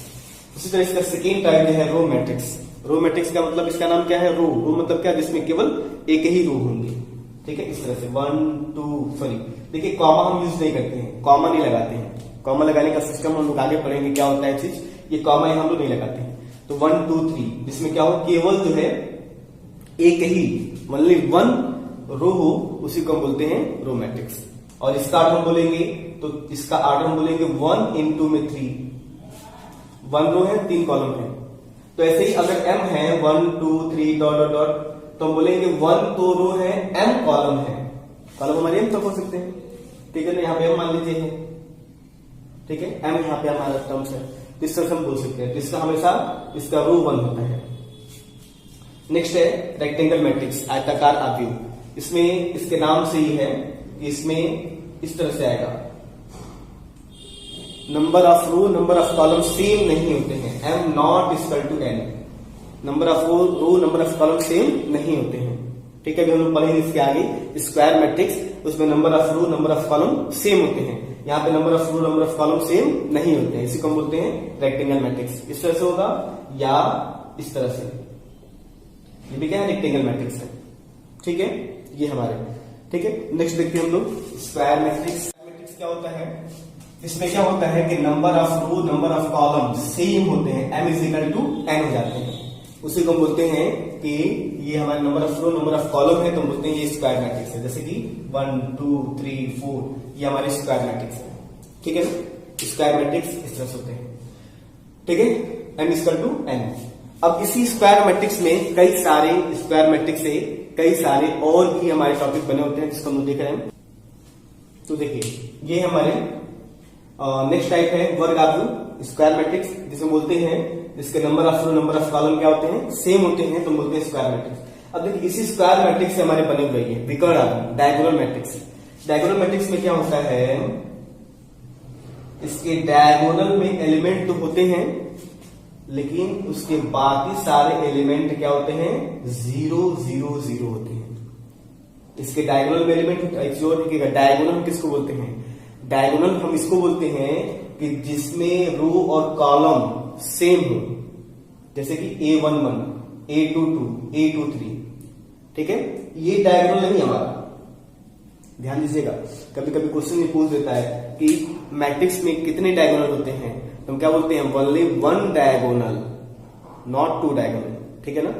उसी तरह इसका सेकेंड टाइप जो है रो मैट्रिक्स। रो मैट्रिक्स का मतलब, इसका नाम क्या है, रो। रो मतलब क्या, जिसमें केवल एक ही रो होंगे। ठीक है, इस तरह से 1 2, सॉरी देखिए कॉमा हम यूज नहीं करते हैं, कॉमा नहीं लगाते हैं। कॉमा लगाने का सिस्टम हम लोग आगे पढ़ेंगे क्या होता है चीज, ये कॉमा हम लोग नहीं लगाते हैं। तो 1 2 3, जिसमें क्या हो, केवल जो है एक ही, ओनली 1 रो हो, उसी को हम बोलते हैं रो मैट्रिक्स। और इसका ऑर्डर हम बोलेंगे, तो इसका ऑर्डर हम बोलेंगे 1 into में 3। 1 रो है, 3 कॉलम है। तो ऐसे ही अगर m है 1 2 3 डॉट डॉट डॉट, तो हम बोलेंगे 1 तो रो है, m कॉलम है। कॉलम हमारे m तक हो सकते हैं। ठीक है ना, यहाँ पे m मान लीजिए है। ठीक है, m यहाँ पे हमारा टर्म्स है, इस तरह से हम बोल सकते हैं। तो इसका हमेशा इसका रो 1 होता है। नेक्स्ट है रेक्टेंगल मैट्रिक्स, आयताकार आव्यूह। इसमें इसके नाम से ही है, इसमें इस तरह से आएगा, number of row number of column same नहीं होते हैं, m not equal to n। Number of row number of column same नहीं होते हैं। ठीक है, अभी हम लोग पढ़ेंगे इसके आगे स्क्वायर मैट्रिक्स, उसमें number of row number of column same होते हैं। यहाँ पे number of row number of column same नहीं होते हैं, इसी को हम बोलते हैं रेक्टेंगल मैट्रिक्स। इस तरह से होगा या इस तरह से, ये भी क्या है, रेक्टेंगल मैट्रिक्स है। ठीक है, ये हमारे, ठीक है। नेक्स्ट देखते हैं हम लोग स्क्वायर मैट्रिक्स। मैट्रिक्स क्या होता है, इसमें क्या होता है कि number of row number of column same होते हैं, m is equal to n हो जाते हैं। उसी को हम बोलते हैं कि ये हमारे number of row number of column है, तो हम बोलते हैं ये स्क्वायर मैट्रिक्स है। जैसे कि 1 2 3 4, ये हमारे स्क्वायर मैट्रिक्स है। ठीक है ना, स्क्वायर मैट्रिक्स इस तरह से होते हैं। ठीक है, m is equal to n। अब इसी स्क्वायर मैट्रिक्स में कई सारे स्क्वायर मैट्रिक्स से कई सारे और भी हमारे टॉपिक बने होते हैं, जिसको हम देख रहे हैं। तो देखिए, ये हमारे नेक्स्ट टाइप है वर्ग आव्यूह स्क्वायर मैट्रिक्स, जिसे बोलते हैं इसके number of row number of column क्या होते हैं, सेम होते हैं, तो बोलते हैं स्क्वायर मैट्रिक्स। अब देखिए, इसी स्क्वायर मैट्रिक्स से हमारे बने हुए हैं विकर्ण आव्यूह डायगोनल मैट्रिक्स। डायगोनल मैट्रिक्स में क्या होता है, इसके डायगोनल में एलिमेंट तो होते हैं, लेकिन उसके बाकी सारे एलिमेंट क्या होते हैं, 0 0 0 होते हैं। इसके डायगोनल में एलिमेंट होता है। डायगोनल हम किसको बोलते हैं, डायगोनल हम इसको बोलते हैं कि जिसमें रो और कॉलम सेम हो, जैसे कि A11 A22 A23। ठीक है, ये डायगोनल नहीं हमारा, ध्यान दीजिएगा। कभी कभी क्वेश्चन ये पूछ देता है कि मैट्रिक्स में कितने डायगोनल होते हैं, तो हम क्या बोलते हैं, ओनली 1 डायगोनल, नॉट 2 डायगोनल। ठीक है ना,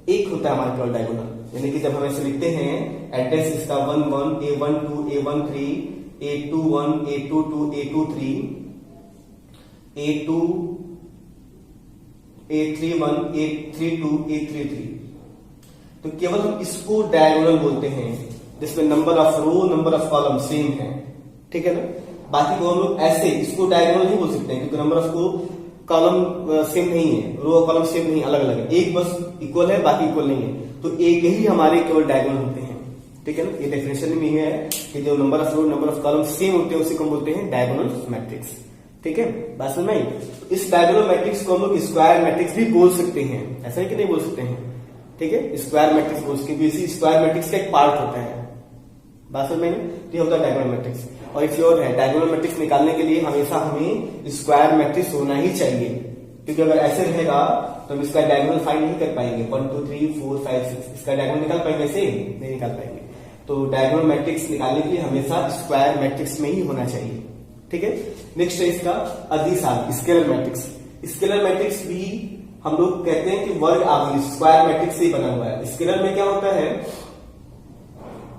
एक होता है हमारे केवल डायगोनल। यानी कि जब हम ऐसे लिखते हैं एड्रेस इसका 1 1 A12 A13 A21 A22 A23 A2 A31 A32 A33, तो केवल हम इसको डायगोनल बोलते हैं, जिसमें number of row number of column same है। ठीक है ना, बाकी को हम लोग ऐसे इसको डायगोनल नहीं बोल सकते हैं, क्योंकि नंबर ऑफ को कॉलम सेम नहीं है, रो और कॉलम सेम नहीं, अलग अलग है। एक बस इक्वल है, बाकी इक्वल नहीं है, तो एक ही हमारे केवल डायगोनल होते हैं। ठीक है ना, ये डेफिनेशन में है कि जो number of row number of column same होते हैं, उसी को हम बोलते हैं डायगोनल मैट्रिक्स। ठीक है, बात समझ में आई। इस डायगोनल मैट्रिक्स को हम लोग स्क्वायर मैट्रिक्स भी बोल सकते हैं, ऐसा है कि नहीं बोल सकते हैं। ठीक है, स्क्वायर मैट्रिक्स बोल सकते हैं, इसी स्क्वायर मैट्रिक्स का एक पार्ट होता है। बात समझ में, ये होता है डायगोनल मैट्रिक्स। और एक और है, डायगोनल मैट्रिक्स निकालने के लिए हमेशा हमें स्क्वायर मैट्रिक्स होना ही चाहिए, क्योंकि अगर ऐसे रहेगा तो हम इसका डायगोनल फाइंड नहीं कर पाएंगे। 1 2 3 4 5 6 इसका डायगोनल निकाल पाएंगे, ऐसे नहीं निकाल पाएंगे। तो डायगोनल मैट्रिक्स निकालने के लिए हमेशा स्क्वायर मैट्रिक्स में ही होना चाहिए। ठीक है। नेक्स्ट है इसका अदिशान स्केलर मैट्रिक्स। स्केलर मैट्रिक्स भी हम लोग कहते हैं कि वर्ग आवेश स्क्वायर मैट्रिक्स से ही बना हुआ है। स्केलर में क्या होता है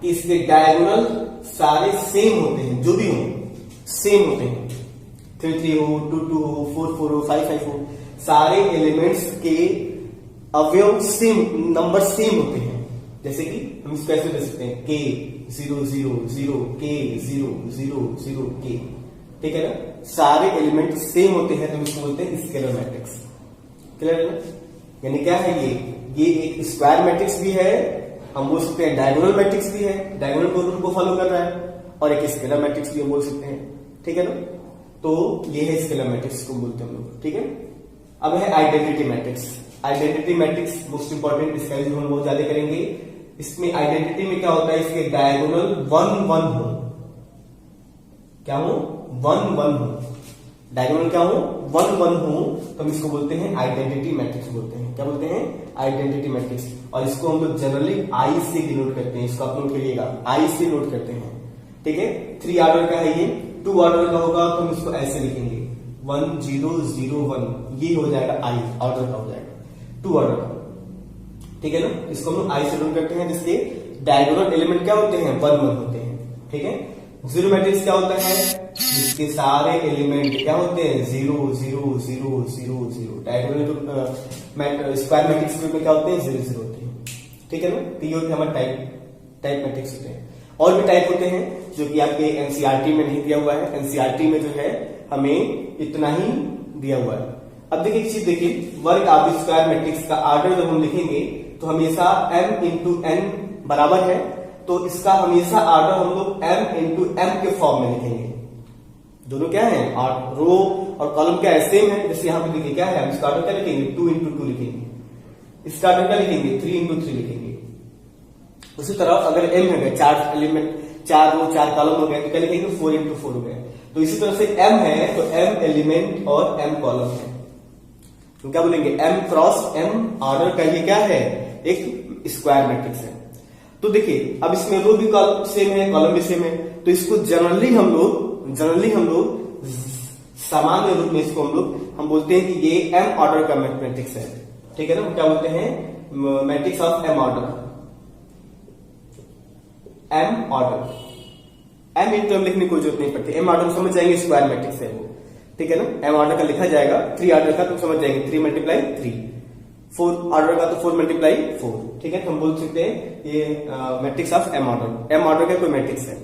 कि इसके डायगोनल सारे सेम होते हैं, जो भी हो सेम होते हैं, 3 3 हो, 2 2 हो, 4 4 हो, 5 5 हो, सारे एलिमेंट्स के अवयव सेम, नंबर सेम होते हैं। जैसे कि हम इसको ऐसे दे सकते हैं k 0 0 0 k 0 0 0 k, ठीक है ना। सारे एलिमेंट सेम होते हैं तो हम इसको बोलते हैं स्केलर मैट्रिक्स। क्लियर है ना। यानी क्या है ये एक स्क्वायर मैट्रिक्स भी है, हम बोल सकते हैं डायगोनल मैट्रिक्स भी है, डायगोनल रूल को फॉलो कर रहा है, और एक स्केलर मैट्रिक्स भी हम बोल सकते हैं, ठीक है ना। तो ये है स्केलर मैट्रिक्स को बोलते हैं हम लोग, ठीक है। अब है identity matrix. Identity matrix most important, इसका यूज हम बहुत ज्यादा करेंगे। इसमें आइडेंटिटी में क्या होता है, इसके डायगोनल 1 1 हो, क्या हो 1 1 हो, डायगोनल क्या हो 1 1 हो, तो हम इसको बोलते हैं आइडेंटिटी मैट्रिक्स बोलते हैं। क्या बोलते हैं, आइडेंटिटी मैट्रिक्स। और इसको हम लोग जनरली आई से डिनोट करते हैं, इसको आप नोट करिएगा, आई से नोट करते हैं, ठीक है। 3 ऑर्डर का है ये, 2 ऑर्डर का होगा तो हम इसको ऐसे लिखेंगे 1 0 0 1, ये हो जाएगा आई ऑर्डर का हो जाएगा 2 ऑर्डर का, ठीक है ना। इसको हम लोग आई से नोट करते हैं, जिसके डायगोनल एलिमेंट क्या होते हैं 1 1 होते हैं, ठीक है। जीरो मैट्रिक्स क्या होता है, जिसके सारे एलिमेंट क्या होते हैं 0 0 0 0 0। डायगोनल स्क्वायर मैट्रिक्स में क्या होते हैं 0 0 होते हैं, ठीक है ना। तो ये होते हैं हमारे टाइप मैट्रिक्स होते हैं। और भी टाइप होते हैं जो कि आपके एनसीईआरटी में नहीं दिया हुआ है। एनसीईआरटी में जो है हमें इतना ही दिया हुआ है। अब देखिए एक चीज देखिए, वर्ग आवेश स्क्वायर मैट्रिक्स का ऑर्डर जब हम लिखेंगे तो हमेशा m इंटू n बराबर है, तो इसका हमेशा ऑर्डर हम लोग m इंटू m के फॉर्म में लिखेंगे। दोनों क्या है, रो और कॉलम क्या है, सेम है। जैसे यहाँ पे देखिए क्या है, हम इसका ऑर्डर क्या लिखेंगे 2 इंटू 2 लिखेंगे, इसका ऑर्डर क्या लिखेंगे 3 इंटू 3 लिखेंगे। उसी तरह अगर m है 4 एलिमेंट, 4 रो 4 कॉलम हो गए तो क्या लिखेंगे 4 इंटू 4 हो गए। तो इसी तरह से m है तो m एलिमेंट और m कॉलम है, तो क्या बोलेंगे m क्रॉस m ऑर्डर का ये क्या है, एक स्क्वायर मैट्रिक्स है। तो देखिए अब इसमें रो भी सेम है, कॉलम भी सेम है, तो इसको जनरली हम लोग सामान्य रूप में इसको हम बोलते हैं कि ये m ऑर्डर का मैट्रिक्स है, ठीक है ना। क्या बोलते हैं, matrix of m order, m order. m into m लिखने की कोई जरूरत नहीं पड़ती, m ऑर्डर समझ जाएंगे स्क्वायर मैट्रिक्स है वो, ठीक है ना। m ऑर्डर का लिखा जाएगा, 3 ऑर्डर का तुम समझ जाएंगे 3 मल्टीप्लाई 3, 4 ऑर्डर का तो 4 मल्टीप्लाई 4, ठीक है। तो हम बोल सकते हैं ये matrix of m order, m order का कोई मैट्रिक्स है।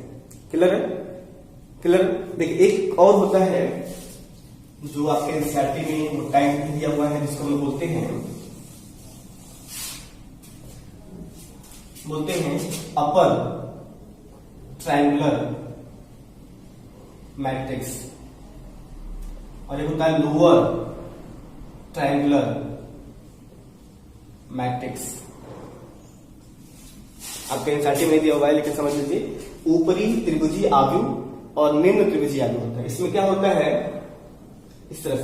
क्लियर है, क्लियर। देखिए एक और होता है जो आपके एनसीईआरटी में टाइम दिया हुआ है, जिसको हम बोलते हैं अपर ट्रायंगुलर मैट्रिक्स, और एक होता है लोअर ट्रायंगुलर मैट्रिक्स। आपके एनसीईआरटी में दिया हुआ है, लेकिन समझ लीजिए ऊपरी त्रिभुजीय आव्यूह और निम्न त्रिभुजीय आव्यूह होता है। इसमें क्या होता है, इस तरह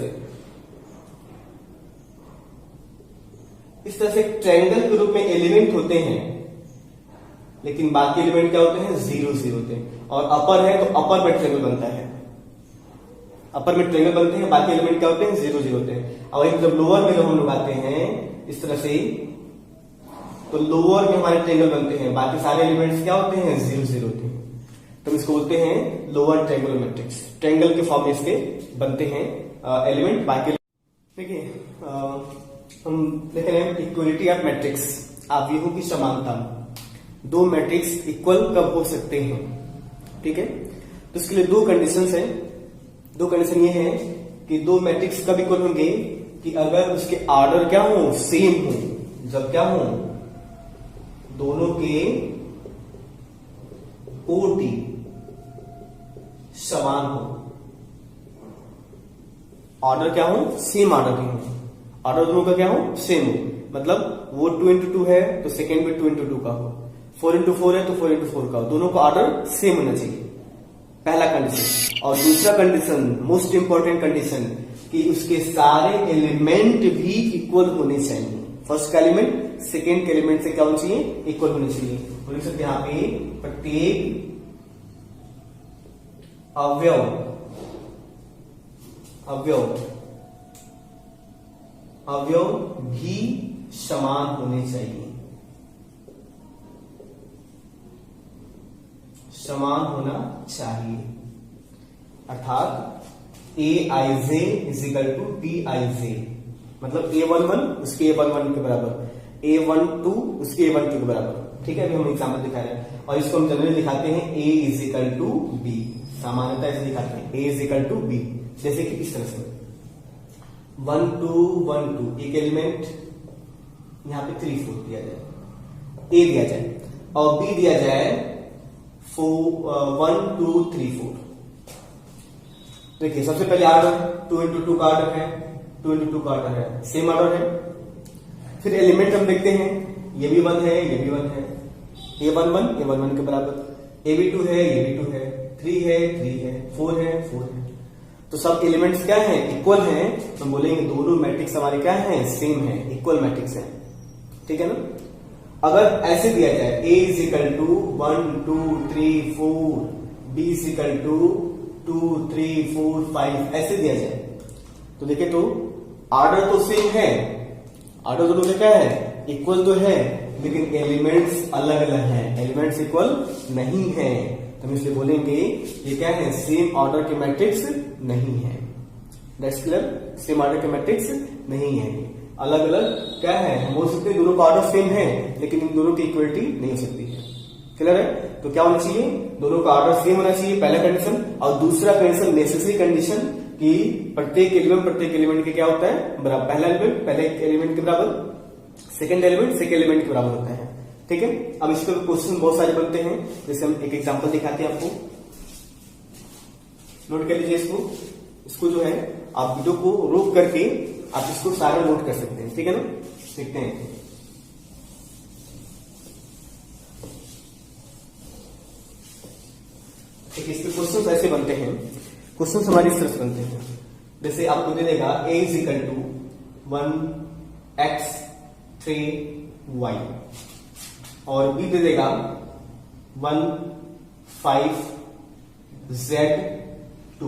से ट्रायंगल के रूप में एलिमेंट होते हैं, लेकिन बाकी एलिमेंट क्या होते हैं 0 0 होते हैं। और अपर है तो अपर में ट्रायंगल बनता है, अपर में ट्रायंगल बनते हैं, बाकी एलिमेंट क्या होते हैं 0 0 होते हैं। और जब लोअर में जब हम लोग आते हैं इस तरह से, तो लोअर में हमारे ट्रायंगल बनते हैं, बाकी सारे एलिमेंट्स क्या होते हैं 0 0 होते हैं। तो इसको बोलते हैं लोअर ट्रायंगुलर मैट्रिक्स। ट्रायंगल के फॉर्म में इसके बनते हैं एलिमेंट। बाकी देखिए हम देख रहे हैं इक्वलिटी ऑफ मैट्रिक्स, आव्यूहों की समानता। दो मैट्रिक्स इक्वल कब हो सकते हैं, ठीक है। तो इसके लिए दो कंडीशंस हैं। दो कंडीशन ये है कि दो मैट्रिक्स कब इक्वल होंगे, कि अगर उसके ऑर्डर क्या हो सेम हो, जब क्या हो दोनों के कोटि समान हो, ऑर्डर क्या हो सेम ऑर्डर के हो, ऑर्डर दोनों का क्या हो सेम हो। मतलब वो 2 इंटू 2 है तो सेकेंड में 2 इंटू 2 का हो, 4 इंटू 4 है तो 4 इंटू 4 का हो, दोनों का ऑर्डर सेम होना चाहिए, पहला कंडीशन। और दूसरा कंडीशन मोस्ट इंपॉर्टेंट कंडीशन, कि उसके सारे एलिमेंट भी इक्वल होने चाहिए। फर्स्ट का एलिमेंट सेकेंड के एलिमेंट से क्या होना चाहिए, इक्वल होने चाहिए। बोल सकते यहाँ पे प्रत्येक अवयव अवयव भी समान होने चाहिए, समान होना चाहिए। अर्थात aij is equal to bij, मतलब a11 उसके a11 के बराबर, a12 उसके a12 के बराबर। ठीक है, अभी हम एग्जाम्पल दिखा रहे हैं और इसको हम जनरली दिखाते हैं a is equal to b, सामान्यतः ऐसे दिखाते हैं a is equal to b। जैसे कि इस तरह से 1 2 1 2 एक एलिमेंट यहां पे 3 4 दिया जाए, a दिया जाए और b दिया जाए 1 2 3 4। देखिए सबसे पहले ऑर्डर 2 into 2 का ऑर्डर है, 2 into 2 का ऑर्डर है, सेम ऑर्डर है। फिर एलिमेंट हम देखते हैं, ये भी 1 है, ये भी 1 है, a11 के बराबर, ये भी 2 है, ये भी 2 है, 3 है, 3 है, 4 है, 4 है। तो सब एलिमेंट्स क्या हैं? इक्वल हैं। तो हम बोलेंगे दोनों मैट्रिक्स हमारे क्या हैं? सेम है, इक्वल मैट्रिक्स है। ठीक है ना। अगर ऐसे दिया जाए a is equal to 1 2 3 4, b is equal to 2 3 4 5, ऐसे दिया जाए तो देखिए तो ऑर्डर तो सेम है, ऑर्डर दोनों का क्या है? इक्वल तो है, लेकिन एलिमेंट्स अलग अलग हैं, एलिमेंट्स इक्वल नहीं है। तो हम इसलिए बोलेंगे ये क्या है? सेम ऑर्डर के मैट्रिक्स नहीं है। दैट्स क्लियर, सेम ऑर्डर के मैट्रिक्स नहीं है, अलग अलग क्या है? हम बोल सकते हैं दोनों का ऑर्डर सेम है, लेकिन इन दोनों की इक्वलिटी नहीं हो सकती है। क्लियर है? तो क्या होना चाहिए? दोनों का ऑर्डर सेम होना चाहिए, पहला कंडीशन। और दूसरा कंडीशन, नेसेसरी कंडीशन, कि प्रत्येक एलिमेंट के क्या होता है? बराबर। पहला एलिमेंट पहले एलिमेंट के बराबर, सेकंड एलिमेंट सेकंड एलिमेंट के बराबर होता है। ठीक है। अब इस पर क्वेश्चन बहुत सारे बनते हैं, जैसे हम एक एग्जांपल दिखाते हैं आपको, नोट कर लीजिए इसको जो है आप वीडियो को रोक करके आप इसको सारा नोट कर सकते हैं। ठीक है ना। देखते हैं। ठीक है, इसके क्वेश्चन ऐसे बनते हैं, क्वेश्चन हमारे इस तरह से बनते हैं। जैसे आपको दे देगा a is equal to 1x 3y और b दे देगा 1 5 z2।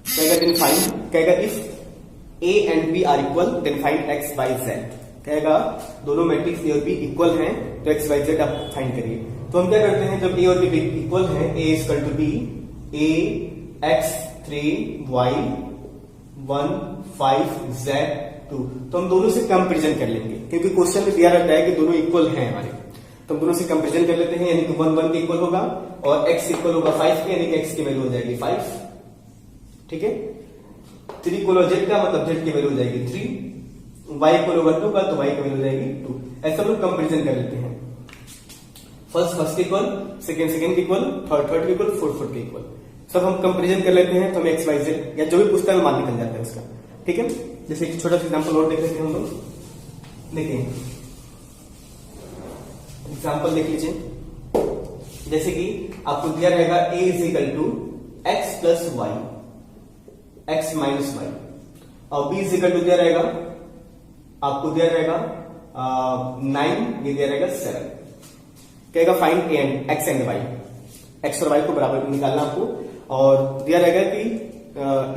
कहेगा फाइंड, कहेगा if a and b are equal then find x y z। कहेगा दोनों मैट्रिक्स a और b इक्वल हैं तो x y z आप फाइंड करिए। तो हम क्या करते हैं, जब a और b इक्वल हैं, a is equal to b, a x 3 y 1 5 z2, तो हम दोनों से कंपेरिजन कर लेंगे, क्योंकि क्वेश्चन में दिया रहता है कि दोनों इक्वल हैं हमारे। तो हम दोनों से कंपेरिजन कर लेते हैं, यानी कि 1 1 के इक्वल होगा और x इक्वल होगा 5 के, यानी कि x की वैल्यू हो जाएगी 5। ठीक है। 3 इक्वल हो z का, मतलब z की वैल्यू हो जाएगी 3, y इक्वल होगा 2 का, तो y की वैल्यू हो जाएगी 2। ऐसा हम लोग कंपेरिजन कर लेते हैं, फर्स्ट के इक्वल, सेकंड के इक्वल, थर्ड के इक्वल, फोर्थ के इक्वल, सब हम कंपेरिजन कर लेते हैं। तो हमें x y z या जो भी पूछता है मान निकल जाता है उसका। ठीक है। जैसे एक छोटा सा एग्जांपल और देख लेते हैं हम लोग। देखिए एग्जांपल देख लीजिए, जैसे कि आपको दिया रहेगा a is equal to x plus y, x minus y, और b इज इक्वल टू दिया रहेगा, आपको दिया रहेगा 9, ये दिया रहेगा 7। कहेगा find a and x and y, x और y को बराबर निकालना आपको, और दिया रहेगा कि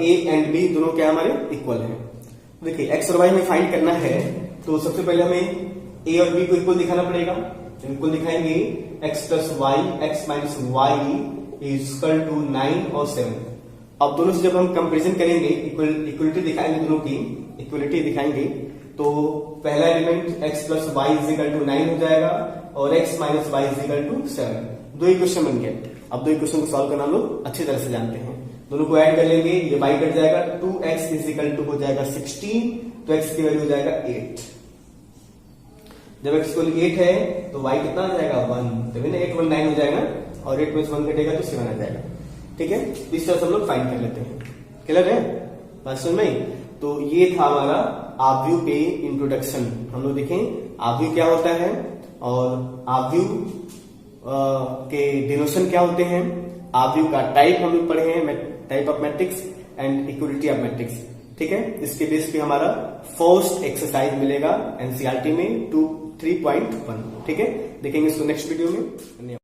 a एंड b दोनों क्या हमारे इक्वल हैं। देखिए x और y में फाइंड करना है, तो सबसे पहले हमें a और b को इक्वल दिखाना पड़ेगा। इक्वल दिखाएंगे x plus y, x minus y is equal to 9 और 7। अब दोनों से जब हम कंपेरिजन करेंगे, इक्वलिटी दिखाएंगे, दोनों की इक्वलिटी दिखाएंगे, तो पहला element x plus y is equal to 9 हो जाएगा और x minus y is equal to 7। दो इक्वेशन बन गए। अब दो इक्वेशन को सॉल्व करना हम लोग अच्छी तरह से जानते हैं। दोनों को ऐड कर लेंगे, ये y कट जाएगा, 2x इज इक्वल टू हो जाएगा 16, तो x की वैल्यू हो जाएगा 8। जब x इक्वल 8 है तो y कितना आ जाएगा 1, तभी ना 8 1 9 हो जाएगा, और 8 में से 1 कटेगा तो 7 आ जाएगा। ठीक है। इस तरह से हम लोग फाइंड कर लेते हैं। क्लियर है बात समझ में? तो ये था हमारा आव्यूह पे इंट्रोडक्शन। हम लोग देखें आव्यूह क्या होता है और आव्यूह के डिनोशन क्या होते हैं, आव्यूह का टाइप हम लोग पढ़े हैं, type of matrix and equality of matrix. ठीक है। इसके बेस पे हमारा फर्स्ट एक्सरसाइज मिलेगा एनसीईआरटी में 3.1। ठीक है। देखेंगे इसको नेक्स्ट वीडियो में। धन्यवाद।